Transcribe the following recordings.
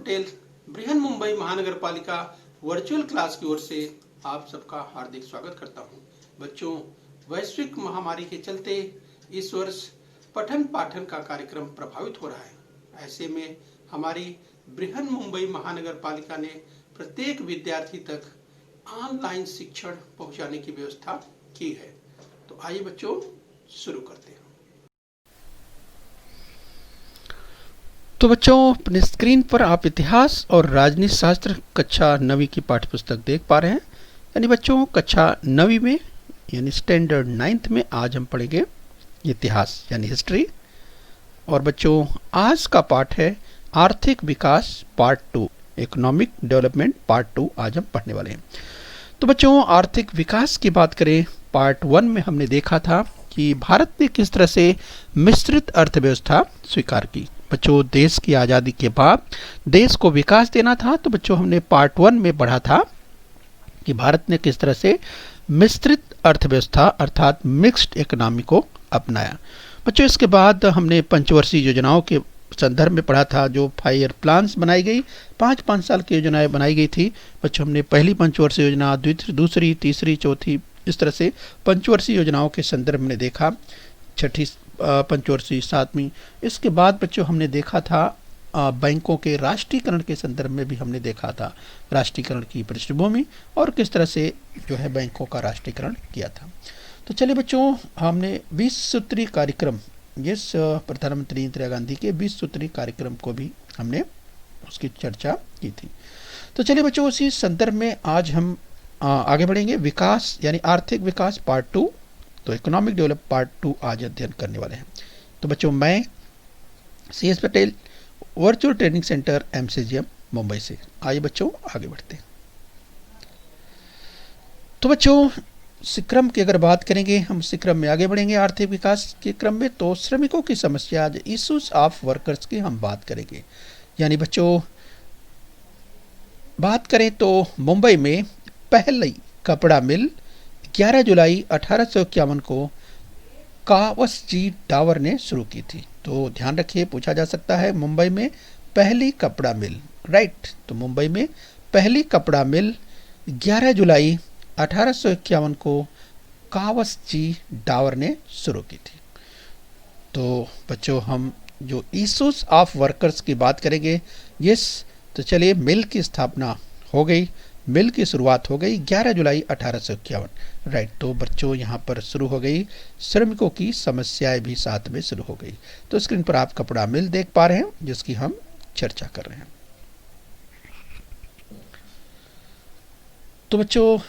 पटेल बृहन मुंबई महानगर पालिका virtual class की ओर से आप सबका हार्दिक स्वागत करता हूं। बच्चों, वैश्विक महामारी के चलते इस वर्ष पठन पाठन का कार्यक्रम प्रभावित हो रहा है। ऐसे में हमारी बृहन मुंबई महानगर पालिका ने प्रत्येक विद्यार्थी तक ऑनलाइन शिक्षण पहुंचाने की व्यवस्था की है। तो आइए बच्चों शुरू करते हैं। तो बच्चों, अपने स्क्रीन पर आप इतिहास और राजनीति शास्त्र कक्षा 9वीं की पाठ्य पुस्तक देख पा रहे हैं। यानी बच्चों, कक्षा 9वीं में यानी स्टैंडर्ड 9th में आज हम पढ़ेंगे इतिहास यानी हिस्ट्री। और बच्चों, आज का पाठ है आर्थिक विकास पार्ट 2, इकोनॉमिक डेवलपमेंट पार्ट 2 आज हम पढ़ने वाले हैं। तो बच्चों, आर्थिक विकास की बात करें, पार्ट 1 में हमने देखा था कि भारत ने किस तरह से मिश्रित अर्थव्यवस्था स्वीकार की। बच्चों, देश की आज़ादी के बाद देश को विकास देना था, तो बच्चों हमने पार्ट 1 में पढ़ा था कि भारत ने किस तरह से मिश्रित अर्थव्यवस्था अर्थात मिक्स्ड इकोनॉमी को अपनाया। बच्चों, इसके बाद हमने पंचवर्षीय योजनाओं के संदर्भ में पढ़ा था, जो 5 ईयर प्लान्स बनाई गई, 5-5 साल की योजनाएं बनाई गई थी। बच्चों, हमने पहली पंचवर्षीय योजना, दूसरी, तीसरी, चौथी, इस तरह से पंचवर्षीय योजनाओं के संदर्भ में देखा, छठी पंचवर्षीय, 7वीं। इसके बाद बच्चों हमने देखा था बैंकों के राष्ट्रीयकरण के संदर्भ में भी हमने देखा था राष्ट्रीयकरण की पृष्ठभूमि और किस तरह से जो है बैंकों का राष्ट्रीयकरण किया था। तो चलिए बच्चों, हमने 20 सूत्री कार्यक्रम, इस प्रधानमंत्री इंदिरा गांधी के 20 सूत्री कार्यक्रम को भी हमने उसकी चर्चा की थी। तो चलिए बच्चों, उसी संदर्भ में आज हम आगे बढ़ेंगे। विकास यानी आर्थिक विकास पार्ट 2, तो इकोनॉमिक डेवलप पार्ट 2 आज अध्ययन करने वाले हैं। तो बच्चों, मैं CS Patel, virtual training centre MCGM Mumbai से। आइए बच्चों आगे बढ़ते हैं। तो बच्चों, क्रम की अगर बात करेंगे, हम इस क्रम में आगे बढ़ेंगे आर्थिक विकास के क्रम में। तो श्रमिकों की समस्या, इश्यूज ऑफ वर्कर्स की हम बात करेंगे। यानी बच्चों, बात करें तो मुंबई में पहली कपड़ा मिल 11 जुलाई 1851 को कावसजी डावर ने शुरू की थी। तो ध्यान रखिए, पूछा जा सकता है मुंबई में पहली कपड़ा मिल, राइट। तो मुंबई में पहली कपड़ा मिल 11 जुलाई 1851 को कावसजी डावर ने शुरू की थी। तो बच्चों, हम जो इश्यूज ऑफ वर्कर्स की बात करेंगे, तो चलिए, मिल की स्थापना हो गई, मिल की शुरुआत हो गई 11 जुलाई 1851, राइट। तो बच्चों, यहाँ पर शुरू हो गई श्रमिकों की समस्याएं भी साथ में शुरू हो गई। तो स्क्रीन पर आप कपड़ा मिल देख पा रहे हैं जिसकी हम चर्चा कर रहे हैं। तो बच्चों,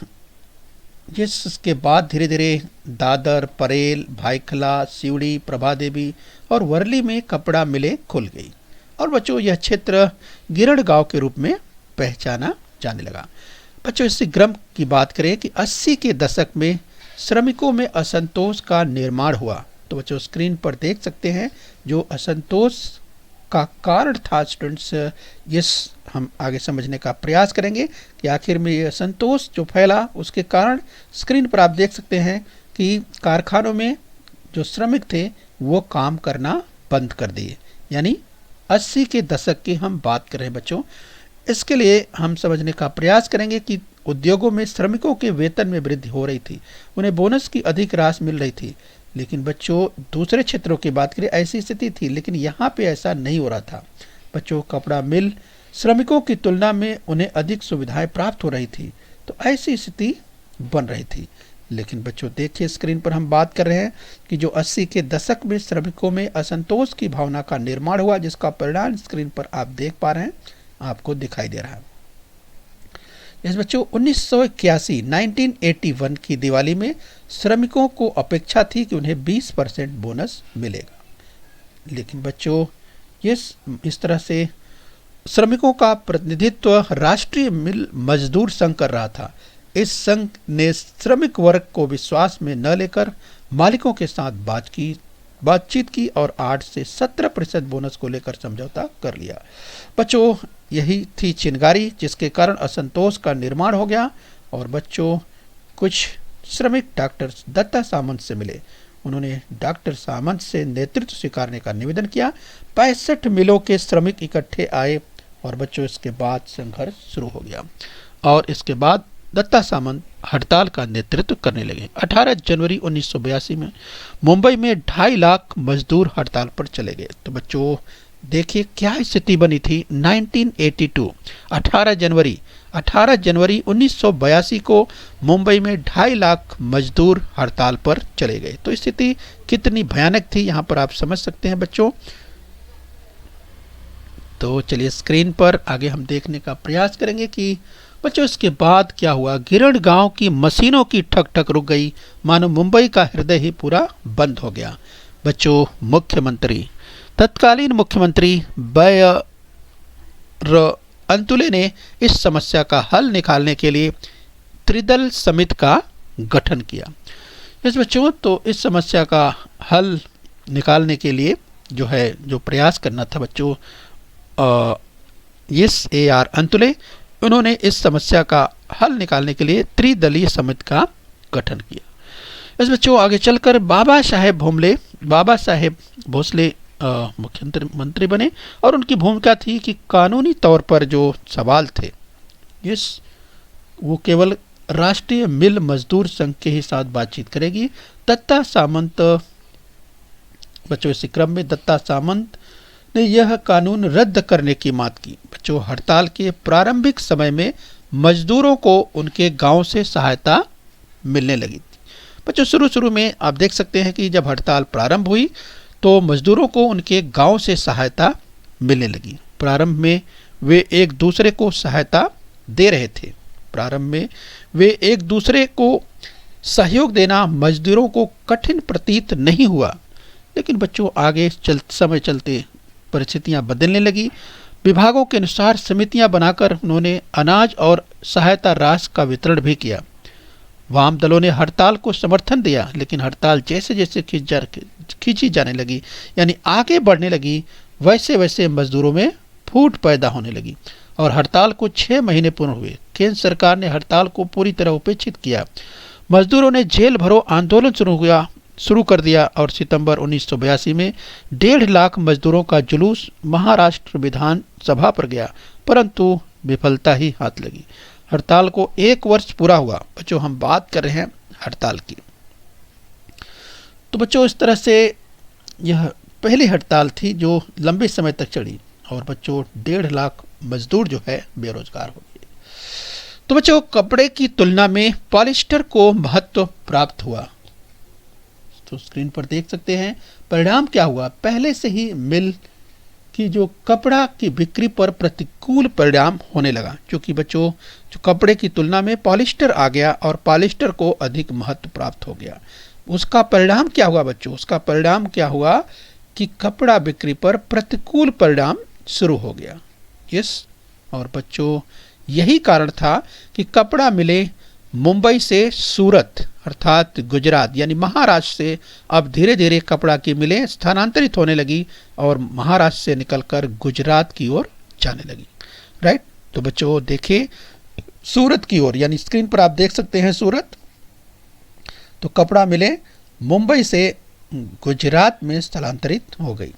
इसके बाद धीरे धीरे दादर, परेल, भाईखला, सिवड़ी, प्रभा देवी और वर्ली में कपड़ा मिलें खुल गई। और बच्चों, यह क्षेत्र गिरड़ गांव के रूप में पहचाना जाने लगा। बच्चों, इसी क्रम की बात करें कि 80 के दशक में श्रमिकों में असंतोष का निर्माण हुआ। तो बच्चों, स्क्रीन पर देख सकते हैं जो असंतोष का कारण था। स्टूडेंट्स, हम आगे समझने का प्रयास करेंगे कि आखिर में ये असंतोष जो फैला उसके कारण। स्क्रीन पर आप देख सकते हैं कि कारखानों में जो श्रमिक थे वो काम करना बंद कर दिए। यानी 80 के दशक की हम बात कर रहे हैं बच्चों। इसके लिए हम समझने का प्रयास करेंगे कि उद्योगों में श्रमिकों के वेतन में वृद्धि हो रही थी, उन्हें बोनस की अधिक राशि मिल रही थी। लेकिन बच्चों, दूसरे क्षेत्रों की बात करें, ऐसी स्थिति थी, लेकिन यहाँ पे ऐसा नहीं हो रहा था। बच्चों, कपड़ा मिल श्रमिकों की तुलना में उन्हें अधिक सुविधाएं प्राप्त हो रही थी, तो ऐसी स्थिति बन रही थी। लेकिन बच्चों देखिए, स्क्रीन पर हम बात कर रहे हैं कि जो 80 के दशक में श्रमिकों में असंतोष की भावना का निर्माण हुआ, जिसका परिणाम स्क्रीन पर आप देख पा रहे हैं, आपको दिखाई दे रहा है। इस बच्चों, 1981 की दिवाली में श्रमिकों को अपेक्षा थी कि उन्हें 20% बोनस मिलेगा। लेकिन बच्चों, इस तरह से श्रमिकों का प्रतिनिधित्व राष्ट्रीय मिल मजदूर संघ कर रहा था। इस संघ ने श्रमिक वर्ग को विश्वास में न लेकर मालिकों के साथ बातचीत की और 8 से 17% बोनस को लेकर समझौता कर लिया। बच्चों, यही थी चिंगारी जिसके कारण असंतोष का निर्माण हो गया। और बच्चों, कुछ श्रमिक डॉक्टर दत्ता सामंत से मिले। उन्होंने डॉक्टर सामंत से नेतृत्व स्वीकारने का निवेदन किया। 65 मिलों के श्रमिक इकट्ठे आए और बच्चों इसके बाद संघर्ष शुरू हो गया और इसके बाद दत्ता सामंत हड़ताल का नेतृत्व करने लगे। 18 जनवरी 1982 में मुंबई में 2.5 लाख मजदूर हड़ताल पर चले गए। तो बच्चों देखिए क्या स्थिति बनी थी 1982 18 जनवरी 1982 को मुंबई में 2.5 लाख मजदूर हड़ताल पर चले गए। तो स्थिति कितनी भयानक थी यहाँ पर आप समझ सकते हैं बच्चों। तो चलिए स्क्रीन पर आगे हम देखने का प्रयास करेंगे कि बच्चों इसके बाद क्या हुआ। गिरण गांव की मशीनों की ठक ठक रुक गई, मानो मुंबई का हृदय ही पूरा बंद हो गया। बच्चों तत्कालीन मुख्यमंत्री अंतुले ने इस समस्या का हल निकालने के लिए त्रिदल समिति का गठन किया। इस बच्चों तो इस समस्या का हल निकालने के लिए जो प्रयास करना था बच्चों AR अंतुले, उन्होंने इस समस्या का हल निकालने के लिए त्रिदलीय समिति का गठन किया। इस बच्चों आगे चलकर बाबा साहेब भोसले मुख्यमंत्री बने और उनकी भूमिका थी कि कानूनी तौर पर जो सवाल थे वो केवल राष्ट्रीय मिल मजदूर संघ के ही साथ बातचीत करेगी। दत्ता सामंत बच्चों इसी क्रम में दत्ता सामंत ने यह कानून रद्द करने की मांग की। बच्चों हड़ताल के प्रारंभिक समय में मजदूरों को उनके गांव से सहायता मिलने लगी थी। बच्चों शुरू में आप देख सकते हैं कि जब हड़ताल प्रारंभ हुई तो मजदूरों को उनके गांव से सहायता मिलने लगी। प्रारंभ में वे एक दूसरे को सहायता दे रहे थे। प्रारंभ में वे एक दूसरे को सहयोग देना मजदूरों को कठिन प्रतीत नहीं हुआ, लेकिन बच्चों आगे समय चलते परिस्थितियां बदलने लगी। विभागों के अनुसार समितियां बनाकर उन्होंने अनाज और सहायता राशि का वितरण भी किया। वाम दलों ने हड़ताल को समर्थन दिया, लेकिन हड़ताल जैसे जैसे खींची जाने लगी यानी आगे बढ़ने लगी, वैसे वैसे मजदूरों में फूट पैदा होने लगी और हड़ताल को 6 महीने पूर्ण हुए। केंद्र सरकार ने हड़ताल को पूरी तरह उपेक्षित किया। मजदूरों ने जेल भरो आंदोलन शुरू कर दिया और सितंबर 1982 में 1.5 लाख मजदूरों का जुलूस महाराष्ट्र विधान सभा पर गया, परंतु विफलता ही हाथ लगी। हड़ताल को 1 वर्ष पूरा हुआ। बच्चों हम बात कर रहे हैं हड़ताल की। तो बच्चों इस तरह से यह पहली हड़ताल थी जो लंबे समय तक चली और बच्चों 1.5 लाख मजदूर जो है बेरोजगार हो गए। तो बच्चों कपड़े की तुलना में पॉलिस्टर को महत्व प्राप्त हुआ। तो स्क्रीन पर देख सकते हैं परिणाम क्या हुआ। पहले से ही मिल की जो कपड़ा की बिक्री पर प्रतिकूल परिणाम होने लगा, क्योंकि बच्चों जो कपड़े की तुलना में पॉलिस्टर आ गया और पॉलिस्टर को अधिक महत्व प्राप्त हो गया। उसका परिणाम क्या हुआ बच्चों, उसका परिणाम क्या हुआ कि कपड़ा बिक्री पर प्रतिकूल परिणाम शुरू हो गया। और बच्चों यही कारण था कि कपड़ा मिले मुंबई से सूरत अर्थात गुजरात यानी महाराष्ट्र से अब धीरे धीरे कपड़ा की मिलें स्थानांतरित होने लगी और महाराष्ट्र से निकलकर गुजरात की ओर जाने लगी। राइट। तो बच्चों देखिए सूरत की ओर, यानी स्क्रीन पर आप देख सकते हैं सूरत। तो कपड़ा मिलें मुंबई से गुजरात में स्थलांतरित हो गई।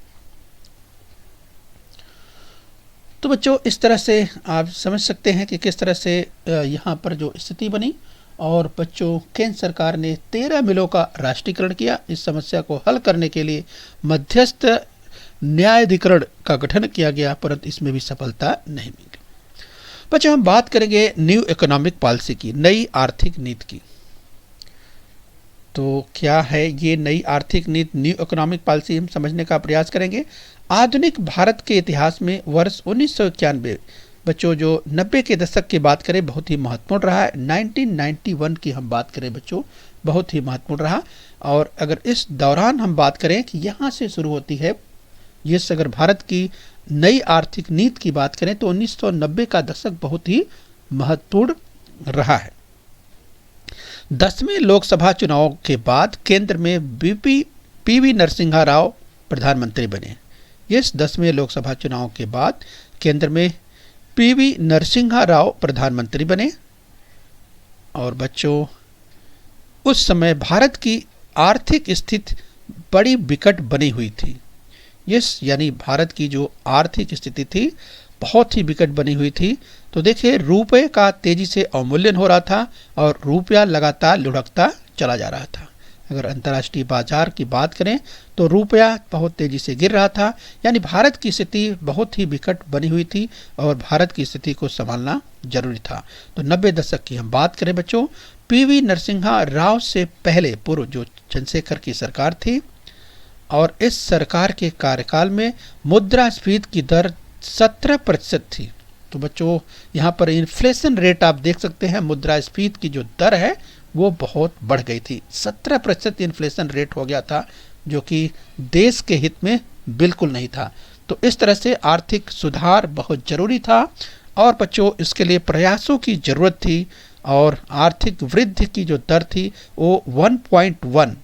तो बच्चों इस तरह से आप समझ सकते हैं कि किस तरह से यहाँ पर जो स्थिति बनी और बच्चों केंद्र सरकार ने 13 मिलों का राष्ट्रीयकरण किया। इस समस्या को हल करने के लिए मध्यस्थ न्यायाधिकरण का गठन किया गया, परंतु इसमें भी सफलता नहीं मिली। बच्चों हम बात करेंगे न्यू इकोनॉमिक पॉलिसी की, नई आर्थिक नीति की। तो क्या है ये नई आर्थिक नीति, न्यू इकोनॉमिक पॉलिसी, हम समझने का प्रयास करेंगे। आधुनिक भारत के इतिहास में वर्ष 1991 बच्चों जो 90 के दशक की बात करें बहुत ही महत्वपूर्ण रहा है। 1991 की हम बात करें बच्चों बहुत ही महत्वपूर्ण रहा। और अगर इस दौरान हम बात करें कि यहाँ से शुरू होती है, ये अगर भारत की नई आर्थिक नीति की बात करें तो 1990 का दशक बहुत ही महत्वपूर्ण रहा है। 10वें लोकसभा चुनाव के बाद केंद्र में PV नरसिम्हा राव प्रधानमंत्री बने। इस 10वें लोकसभा चुनाव के बाद केंद्र में PV नरसिम्हा राव प्रधानमंत्री बने। और बच्चों उस समय भारत की आर्थिक स्थिति बड़ी विकट बनी हुई थी। यानी भारत की जो आर्थिक स्थिति थी बहुत ही विकट बनी हुई थी। तो देखिए रुपये का तेजी से अवमूल्यन हो रहा था और रुपया लगातार लुढ़कता चला जा रहा था। अगर अंतर्राष्ट्रीय बाजार की बात करें तो रुपया बहुत तेजी से गिर रहा था, यानी भारत की स्थिति बहुत ही विकट बनी हुई थी और भारत की स्थिति को संभालना जरूरी था। तो 90 दशक की हम बात करें बच्चों, पीवी नरसिम्हा राव से पहले पूर्व जो चंद्रशेखर की सरकार थी, और इस सरकार के कार्यकाल में मुद्रास्फीति की दर 17% थी। तो बच्चों यहाँ पर इन्फ्लेशन रेट आप देख सकते हैं, मुद्रास्फीति की जो दर है वो बहुत बढ़ गई थी। 17% इन्फ्लेशन रेट हो गया था, जो कि देश के हित में बिल्कुल नहीं था। तो इस तरह से आर्थिक सुधार बहुत जरूरी था और बच्चों इसके लिए प्रयासों की जरूरत थी, और आर्थिक वृद्धि की जो दर थी वो 1.1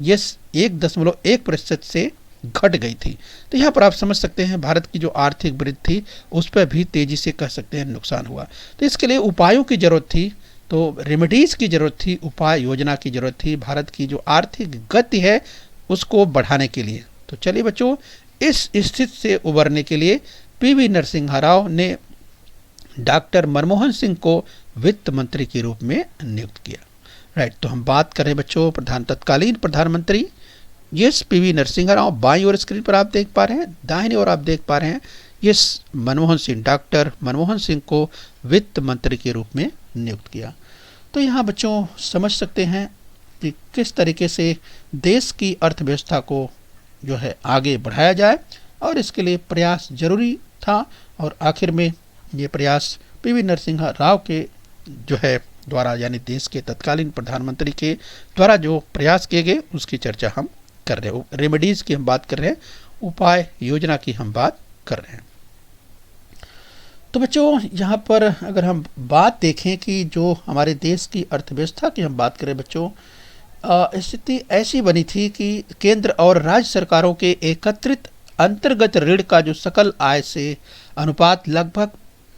ये 1.1% से घट गई थी। तो यहाँ पर आप समझ सकते हैं भारत की जो आर्थिक वृद्धि थी उस पर भी तेजी से कह सकते हैं नुकसान हुआ। तो इसके लिए उपायों की जरूरत थी, तो रेमेडीज की जरूरत थी, उपाय योजना की जरूरत थी भारत की जो आर्थिक गति है उसको बढ़ाने के लिए। तो चलिए बच्चों, इस स्थिति से उबरने के लिए पीवी नरसिम्हा राव ने डॉक्टर मनमोहन सिंह को वित्त मंत्री के रूप में नियुक्त किया। राइट, तो हम बात कर रहे हैं बच्चों तत्कालीन प्रधानमंत्री यस पीवी नरसिम्हा राव। बाईं ओर स्क्रीन पर आप देख पा रहे हैं, दाहिनी ओर आप देख पा रहे हैं यस मनमोहन सिंह, डॉक्टर मनमोहन सिंह को वित्त मंत्री के रूप में नियुक्त किया। तो यहाँ बच्चों समझ सकते हैं कि किस तरीके से देश की अर्थव्यवस्था को जो है आगे बढ़ाया जाए, और इसके लिए प्रयास जरूरी था। और आखिर में ये प्रयास पीवी नरसिम्हा राव के जो है द्वारा, यानी देश के तत्कालीन प्रधानमंत्री के द्वारा जो प्रयास किए गए उसकी चर्चा हम कर रहे हैं। रेमेडीज की हम बात कर रहे हैं, उपाय योजना की हम बात कर रहे हैं। तो बच्चों यहाँ पर अगर हम बात देखें कि जो हमारे देश की अर्थव्यवस्था की हम बात करें बच्चों, स्थिति ऐसी बनी थी कि केंद्र और राज्य सरकारों के एकत्रित अंतर्गत ऋण का जो सकल आय से अनुपात लगभग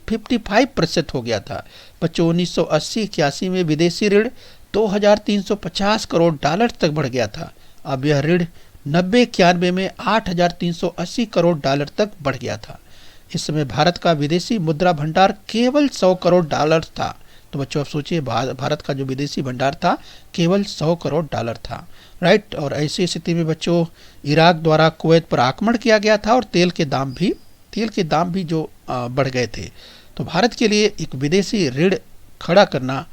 55% हो गया था। बच्चों 1980-81 में विदेशी ऋण 2350 करोड़ डॉलर तक बढ़ गया था। अब यह ऋण 90-91 में 8380 करोड़ डॉलर तक बढ़ गया था। इस समय भारत का विदेशी मुद्रा भंडार केवल 100 करोड़ डॉलर था। तो बच्चों आप सोचिए, भारत का जो विदेशी भंडार था केवल 100 करोड़ डॉलर था। राइट, और ऐसी स्थिति में बच्चों इराक द्वारा कुवैत पर आक्रमण किया गया था और तेल के दाम भी जो बढ़ गए थे। तो भारत के लिए एक विदेशी ऋण खड़ा करना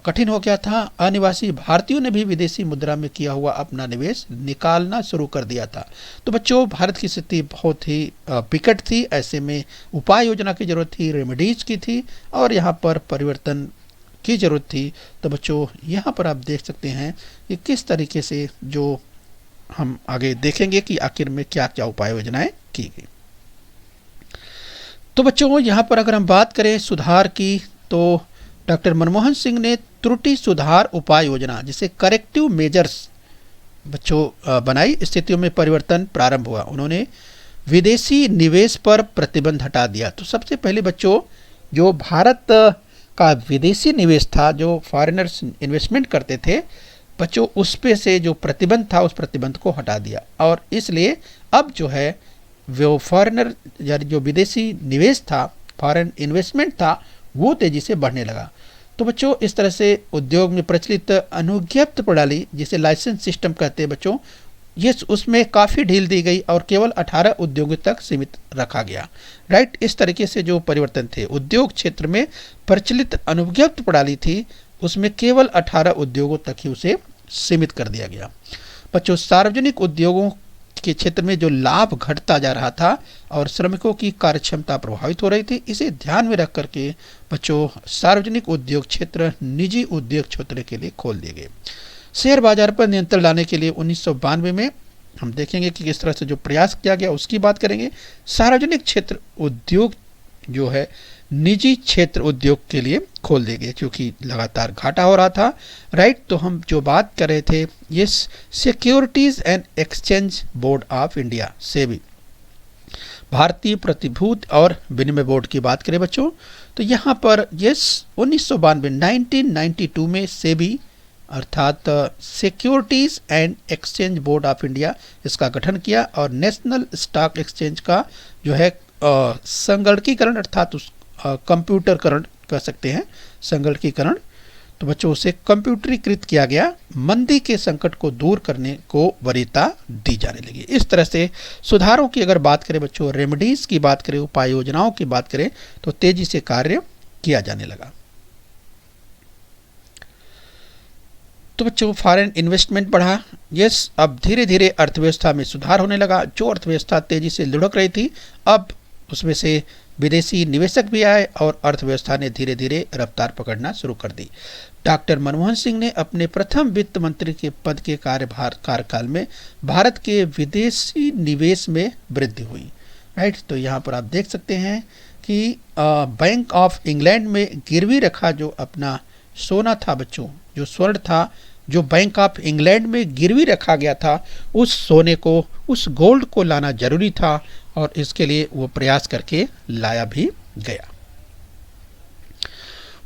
कठिन हो गया था। अनिवासी भारतीयों ने भी विदेशी मुद्रा में किया हुआ अपना निवेश निकालना शुरू कर दिया था। तो बच्चों भारत की स्थिति बहुत ही विकट थी। ऐसे में उपाय योजना की जरूरत थी, रेमेडीज की थी, और यहाँ पर परिवर्तन की जरूरत थी। तो बच्चों यहाँ पर आप देख सकते हैं कि किस तरीके से जो हम आगे देखेंगे कि आखिर में क्या क्या उपाय योजनाएं की गई। तो बच्चों यहाँ पर अगर हम बात करें सुधार की, तो डॉक्टर मनमोहन सिंह ने त्रुटि सुधार उपाय योजना जिसे करेक्टिव मेजर्स बच्चों बनाई, स्थितियों में परिवर्तन प्रारंभ हुआ। उन्होंने विदेशी निवेश पर प्रतिबंध हटा दिया। तो सबसे पहले बच्चों जो भारत का विदेशी निवेश था, जो फॉरेनर्स इन्वेस्टमेंट करते थे बच्चों, उस पे से जो प्रतिबंध था उस प्रतिबंध को हटा दिया, और इसलिए अब जो है वो फॉरेनर यानी जो विदेशी निवेश था, फॉरेन इन्वेस्टमेंट था, वो तेजी से बढ़ने लगा। तो बच्चों इस तरह से उद्योग में प्रचलित अनुज्ञप्त प्रणाली जिसे लाइसेंस सिस्टम कहते हैं बच्चों, ये उसमें काफ़ी ढील दी गई और केवल 18 उद्योगों तक सीमित रखा गया। राइट, इस तरीके से जो परिवर्तन थे, उद्योग क्षेत्र में प्रचलित अनुज्ञप्त प्रणाली थी उसमें केवल 18 उद्योगों तक ही उसे सीमित कर दिया गया। बच्चों सार्वजनिक उद्योगों के क्षेत्र में जो लाभ घटता जा रहा था और श्रमिकों की कार्यक्षमता प्रभावित हो रही थी, इसे ध्यान में रख करके बच्चों सार्वजनिक उद्योग क्षेत्र निजी उद्योग क्षेत्र के लिए खोल दिए गए। शेयर बाजार पर नियंत्रण लाने के लिए 1992 में हम देखेंगे कि किस तरह से जो प्रयास किया गया उसकी बात करेंगे। सार्वजनिक क्षेत्र उद्योग जो है निजी क्षेत्र उद्योग के लिए खोल दिए गए क्योंकि लगातार घाटा हो रहा था। राइट, तो हम जो बात कर रहे थे ये securities and exchange board of India, SEBI, भारतीय प्रतिभूति और विनिमय बोर्ड की बात करें बच्चों, तो यहाँ पर ये 1992 में सेबी अर्थात securities and exchange board of India इसका गठन किया और नेशनल स्टॉक एक्सचेंज का जो है संगणकीकरण अर्थात उस कंप्यूटरकरण कह सकते हैं, संगणकीकरण। तो बच्चों उसे कंप्यूटरीकृत किया गया, मंदी के संकट को दूर करने को वरीयता दी जाने लगी। इस तरह से सुधारों की अगर बात करें बच्चों, रेमेडीज की बात करें, उपाय योजनाओं की बात करें, तो तेजी से कार्य किया जाने लगा। तो बच्चों फॉरेन इन्वेस्टमेंट बढ़ा। यस, अब धीरे धीरे अर्थव्यवस्था में सुधार होने लगा। जो अर्थव्यवस्था तेजी से लुढ़क रही थी, अब उसमें से विदेशी निवेशक भी आए और अर्थव्यवस्था ने धीरे धीरे रफ्तार पकड़ना शुरू कर दी। डॉक्टर मनमोहन सिंह ने अपने प्रथम वित्त मंत्री के पद के कार्यकाल में भारत के विदेशी निवेश में वृद्धि हुई। राइट, तो यहाँ पर आप देख सकते हैं कि बैंक ऑफ इंग्लैंड में गिरवी रखा जो अपना सोना था बच्चों, जो स्वर्ण था, जो बैंक ऑफ इंग्लैंड में गिरवी रखा गया था, उस सोने को, उस गोल्ड को लाना जरूरी था और इसके लिए वो प्रयास करके लाया भी गया।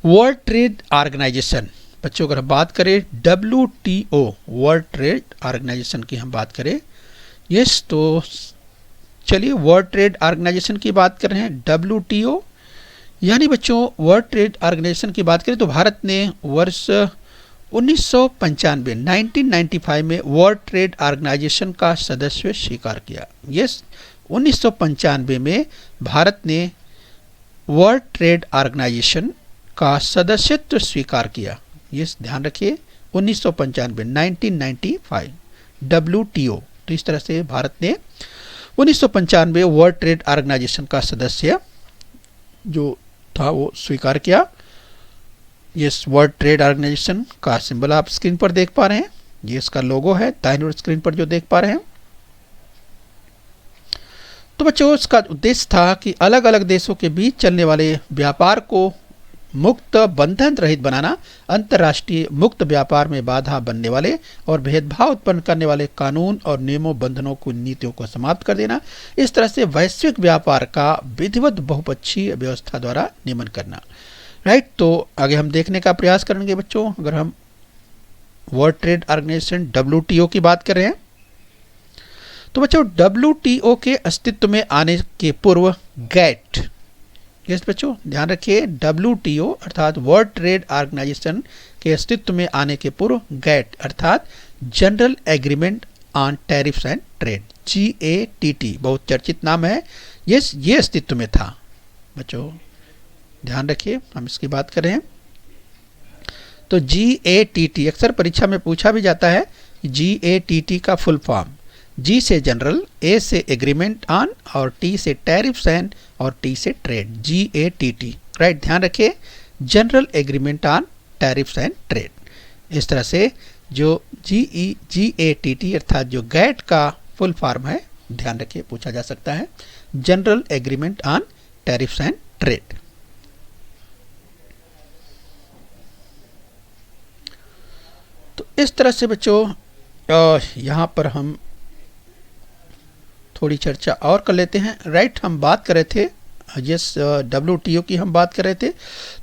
वर्ल्ड ट्रेड ऑर्गेनाइजेशन, बच्चों अगर बात करें WTO, वर्ल्ड ट्रेड ऑर्गेनाइजेशन की हम बात करें, यस, तो चलिए वर्ल्ड ट्रेड ऑर्गेनाइजेशन की बात कर रहे हैं। WTO यानी बच्चों वर्ल्ड ट्रेड ऑर्गेनाइजेशन की बात करें तो भारत ने वर्ष 1995 में वर्ल्ड ट्रेड ऑर्गेनाइजेशन का सदस्य स्वीकार किया। यस, 1995 में भारत ने वर्ल्ड ट्रेड ऑर्गेनाइजेशन का सदस्यत्व स्वीकार किया। यस, ध्यान रखिए 1995 WTO। तो इस तरह से भारत ने 1995 वर्ल्ड ट्रेड ऑर्गेनाइजेशन का सदस्य जो था वो स्वीकार किया। यस, वर्ल्ड ट्रेड ऑर्गेनाइजेशन का सिंबल आप स्क्रीन पर देख पा रहे हैं, ये इसका लोगो है दाहिनी ओर स्क्रीन पर जो देख पा रहे हैं। तो बच्चों इसका उद्देश्य था कि अलग अलग देशों के बीच चलने वाले व्यापार को मुक्त बंधन रहित बनाना, अंतर्राष्ट्रीय मुक्त व्यापार में बाधा बनने वाले और भेदभाव उत्पन्न करने वाले कानून और नियमों, बंधनों को, नीतियों को समाप्त कर देना। इस तरह से वैश्विक व्यापार का विधिवत बहुपक्षीय व्यवस्था द्वारा नियमन करना। राइट, तो आगे हम देखने का प्रयास करेंगे बच्चों। अगर हम वर्ल्ड ट्रेड ऑर्गेनाइजेशन WTO की बात कर रहे हैं तो बच्चों WTO के अस्तित्व में आने के पूर्व गैट, यस बच्चों ध्यान रखिए, WTO अर्थात वर्ल्ड ट्रेड ऑर्गेनाइजेशन के अस्तित्व में आने के पूर्व गैट अर्थात general agreement on tariffs and trade, GATT, बहुत चर्चित नाम है। यस, ये अस्तित्व में था बच्चों, ध्यान रखिए हम इसकी बात कर रहे हैं। तो GATT अक्सर परीक्षा में पूछा भी जाता है। GATT का फुल फॉर्म, G से जनरल, A से एग्रीमेंट ऑन और T से टैरिफ्स एंड और T से ट्रेड, GATT। राइट, ध्यान रखिए general agreement on tariffs and trade. इस तरह से जो GATT अर्थात जो गैट का फुल फॉर्म है, ध्यान रखिए पूछा जा सकता है, general agreement on tariffs and trade. तो इस तरह से बच्चों यहाँ पर हम थोड़ी चर्चा और कर लेते हैं। राइट, हम बात कर रहे थे यस WTO की हम बात कर रहे थे।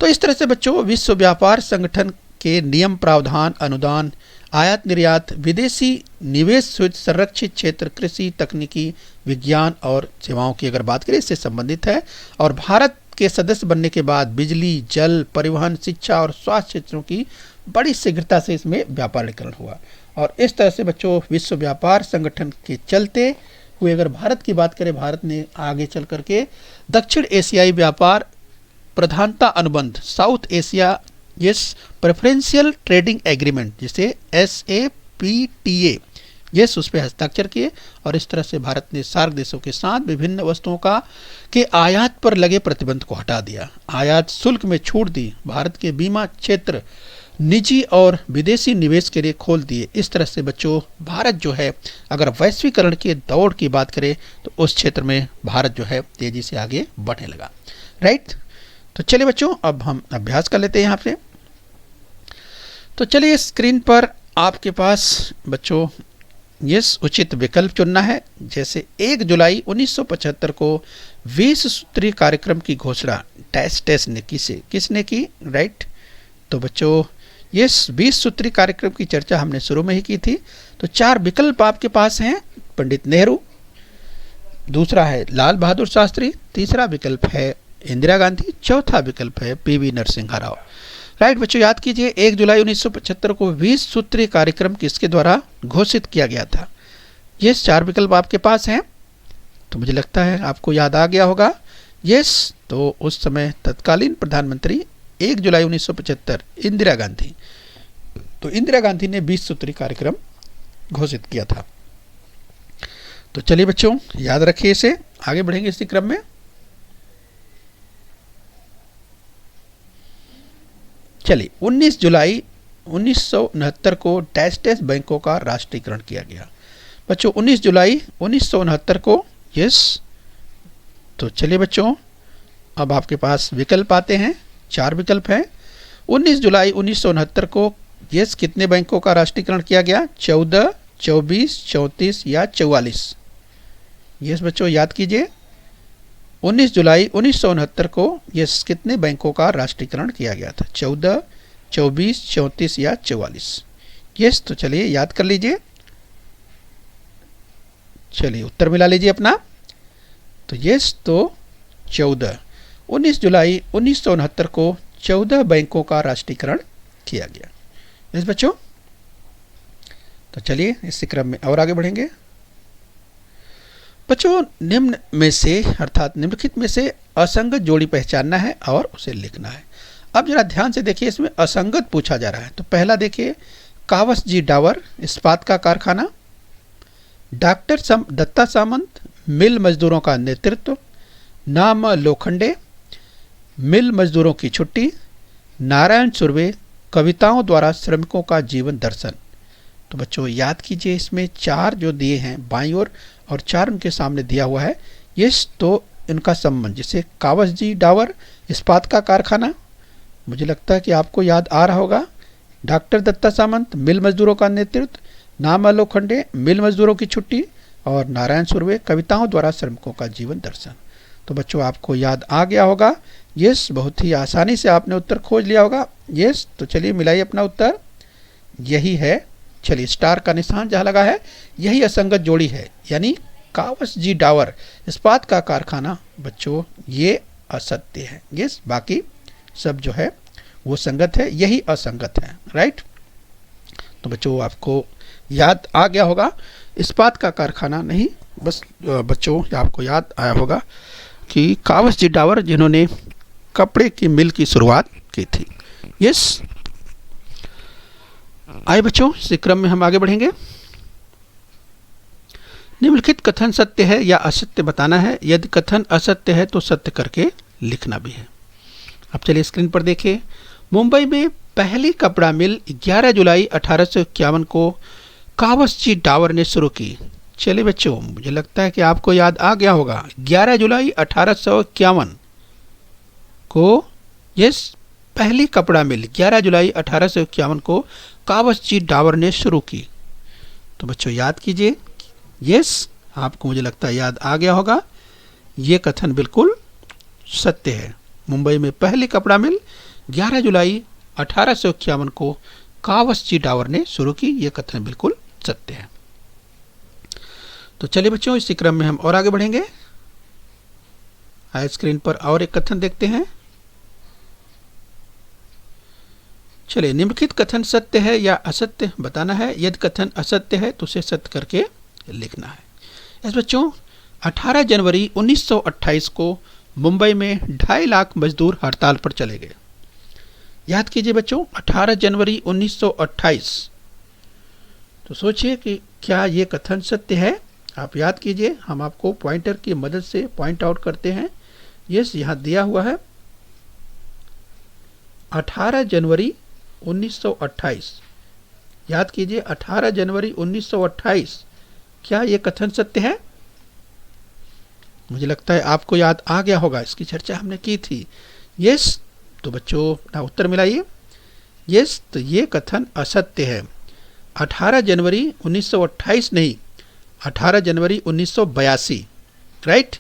तो इस तरह से बच्चों विश्व व्यापार संगठन के नियम, प्रावधान, अनुदान, आयात निर्यात, विदेशी निवेश, संरक्षित क्षेत्र, कृषि, तकनीकी, विज्ञान और सेवाओं की अगर बात करें इससे संबंधित है। और भारत के सदस्य बनने के बाद बिजली, जल, परिवहन, शिक्षा और स्वास्थ्य क्षेत्रों की बड़ी शीघ्रता से इसमें व्यापारीकरण हुआ। और इस तरह से बच्चों विश्व व्यापार संगठन के चलते हुए अगर भारत की बात करें, भारत ने आगे चल करके दक्षिण एशियाई व्यापार प्रधानता अनुबंध, south Asia yes preferential trading agreement जिसे SAPTA यस उस पर हस्ताक्षर किए। और इस तरह से भारत ने सार्क देशों के साथ विभिन्न वस्तुओं के आयात पर लगे प्रतिबंध को हटा दिया, आयात शुल्क में छूट दी, भारत के बीमा क्षेत्र निजी और विदेशी निवेश के लिए खोल दिए। इस तरह से बच्चों भारत जो है अगर वैश्वीकरण के दौड़ की बात करें तो उस क्षेत्र में भारत जो है तेजी से आगे बढ़ने लगा। राइट, तो चलिए बच्चों अब हम अभ्यास कर लेते हैं यहाँ पे। तो चलिए स्क्रीन पर आपके पास बच्चों यस उचित विकल्प चुनना है। जैसे 1 जुलाई 1975 को 20 सूत्रीय कार्यक्रम की घोषणा टेस्ट ने किसने की? राइट, तो बच्चों यस 20 सूत्रीय कार्यक्रम की चर्चा हमने शुरू में ही की थी। तो 4 विकल्प आपके पास हैं, पंडित नेहरू, दूसरा है लाल बहादुर शास्त्री, तीसरा विकल्प है इंदिरा गांधी, चौथा विकल्प है पीवी नरसिम्हा राव। राइट बच्चों, याद कीजिए 1 जुलाई 1975 को 20 सूत्रीय कार्यक्रम किसके द्वारा घोषित किया गया था। ये 4 विकल्प आपके पास हैं, तो मुझे लगता है आपको याद आ गया होगा। यस, तो उस समय तत्कालीन प्रधानमंत्री 1 जुलाई 1975 इंदिरा गांधी, तो इंदिरा गांधी ने 20 सूत्रीय कार्यक्रम घोषित किया था। तो चलिए बच्चों, याद रखिए इसे, आगे बढ़ेंगे इसी क्रम में। चलिए 19 जुलाई 1969 को डैश डैश बैंकों का राष्ट्रीयकरण किया गया। बच्चों 19 जुलाई 1969 को, यस, तो चलिए बच्चों अब आपके पास विकल्प आते हैं, 4 विकल्प हैं। 19 जुलाई 1969 को यस कितने बैंकों का राष्ट्रीयकरण किया गया? 14, 24, 34 या 44। यस बच्चों याद कीजिए, 19 जुलाई 1969 को यस कितने बैंकों का राष्ट्रीयकरण किया गया था? 14, 24, 34 या 44। यस, तो चलिए याद कर लीजिए, चलिए उत्तर मिला लीजिए अपना। तो यस, तो 14, 19 जुलाई 1969 को 14 बैंकों का राष्ट्रीयकरण किया गया। यस बच्चों, तो चलिए इसी क्रम में और आगे बढ़ेंगे। बच्चों निम्न में से अर्थात निम्नलिखित में से असंगत जोड़ी पहचानना है और उसे लिखना है। अब जरा ध्यान से देखिए, इसमें असंगत पूछा जा रहा है। तो पहला देखिए, कावस जी डावर इस्पात का कारखाना, डॉक्टर दत्ता सामंत मिल मजदूरों का नेतृत्व, नाम लोखंडे मिल मजदूरों की छुट्टी, नारायण सुर्वे कविताओं द्वारा श्रमिकों का जीवन दर्शन। तो बच्चों याद कीजिए, इसमें 4 जो दिए हैं बाईं ओर और 4 उनके सामने दिया हुआ है। यस, तो इनका संबंध, जैसे कावस जी डावर इस्पात का कारखाना, मुझे लगता है कि आपको याद आ रहा होगा। डॉक्टर दत्ता सामंत मिल मजदूरों का नेतृत्व, नाम लोखंडे मिल मजदूरों की छुट्टी और नारायण सुर्वे कविताओं द्वारा श्रमिकों का जीवन दर्शन। तो बच्चों आपको याद आ गया होगा। यस, बहुत ही आसानी से आपने उत्तर खोज लिया होगा। यस, तो चलिए मिलाइए अपना उत्तर, यही है। चलिए स्टार का निशान जहाँ लगा है यही असंगत जोड़ी है, यानी कावस जी डावर इस्पात का कारखाना बच्चों ये असत्य है। यस, बाकी सब जो है वो संगत है, यही असंगत है। राइट, तो बच्चों आपको याद आ गया होगा, इस्पात का कारखाना नहीं, बस बच्चों आपको याद आया होगा कि कावस जी डावर जिन्होंने कपड़े की मिल की शुरुआत की थी। यस, आइए बच्चों इसी क्रम में हम आगे बढ़ेंगे। निम्नलिखित कथन सत्य है या असत्य बताना है, यदि कथन असत्य है तो सत्य करके लिखना भी है। अब चलिए स्क्रीन पर देखिए, मुंबई में पहली कपड़ा मिल 11 जुलाई 1851 को कावस जी डावर ने शुरू की। चलिए बच्चों, मुझे लगता है कि आपको याद आ गया होगा, 11 जुलाई 1851 को यस पहली कपड़ा मिल 11 जुलाई 1851 को कावस जी डावर ने शुरू की। तो बच्चों याद कीजिए, यस आपको मुझे लगता है याद आ गया होगा, ये कथन बिल्कुल सत्य है। मुंबई में पहली कपड़ा मिल 11 जुलाई 1851 को कावस जी डावर ने शुरू की, ये कथन बिल्कुल सत्य है। तो चलिए बच्चों इसी क्रम में हम और आगे बढ़ेंगे। आइए स्क्रीन पर और एक कथन देखते हैं। चलिए, निम्नलिखित कथन सत्य है या असत्य बताना है, यदि कथन असत्य है तो उसे सत्य करके लिखना है। यस बच्चों, 18 जनवरी 1928 को मुंबई में 2.5 लाख मजदूर हड़ताल पर चले गए। याद कीजिए बच्चों, 18 जनवरी 1928। तो सोचिए कि क्या ये कथन सत्य है। आप याद कीजिए, हम आपको पॉइंटर की मदद से पॉइंट आउट करते हैं। यस, यहाँ दिया हुआ है 18 जनवरी 1928। याद कीजिए 18 जनवरी 1928, क्या ये कथन सत्य है? मुझे लगता है आपको याद आ गया होगा, इसकी चर्चा हमने की थी। यस, तो बच्चों ना उत्तर मिलाइए। यस, तो ये कथन असत्य है। 18 जनवरी 1928 नहीं, 18 जनवरी 1982। राइट,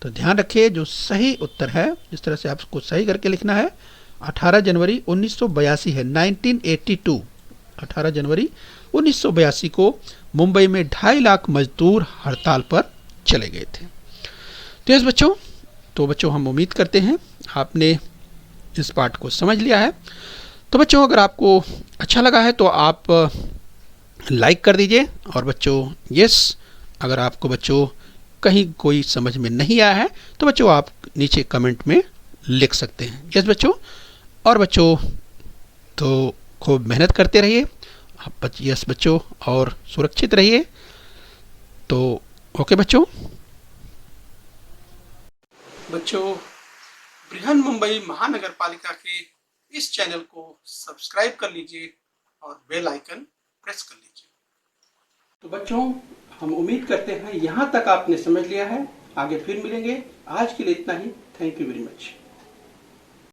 तो ध्यान रखिए जो सही उत्तर है, जिस तरह से आपको सही करके लिखना है, 18 जनवरी 1982 है, 1982। 18 जनवरी 1982 को मुंबई में 2.5 लाख मजदूर हड़ताल पर चले गए थे। तो यस बच्चों, हम उम्मीद करते हैं आपने इस पाठ को समझ लिया है। तो बच्चों, अगर आपको अच्छा लगा है तो आप लाइक कर दीजिए। और बच्चों यस, अगर आपको बच्चों कहीं कोई समझ में नहीं आया है तो बच्चों आप नीचे कमेंट में लिख सकते हैं। यस बच्चों, और बच्चों तो खूब मेहनत करते रहिए यस बच्चों, और सुरक्षित रहिए। तो ओके बच्चों। बृहन मुंबई महानगर पालिका के इस चैनल को सब्सक्राइब कर लीजिए और बेल आइकन प्रेस कर लीजिए। तो बच्चों, हम उम्मीद करते हैं यहाँ तक आपने समझ लिया है। आगे फिर मिलेंगे। आज के लिए इतना ही। Thank you very much.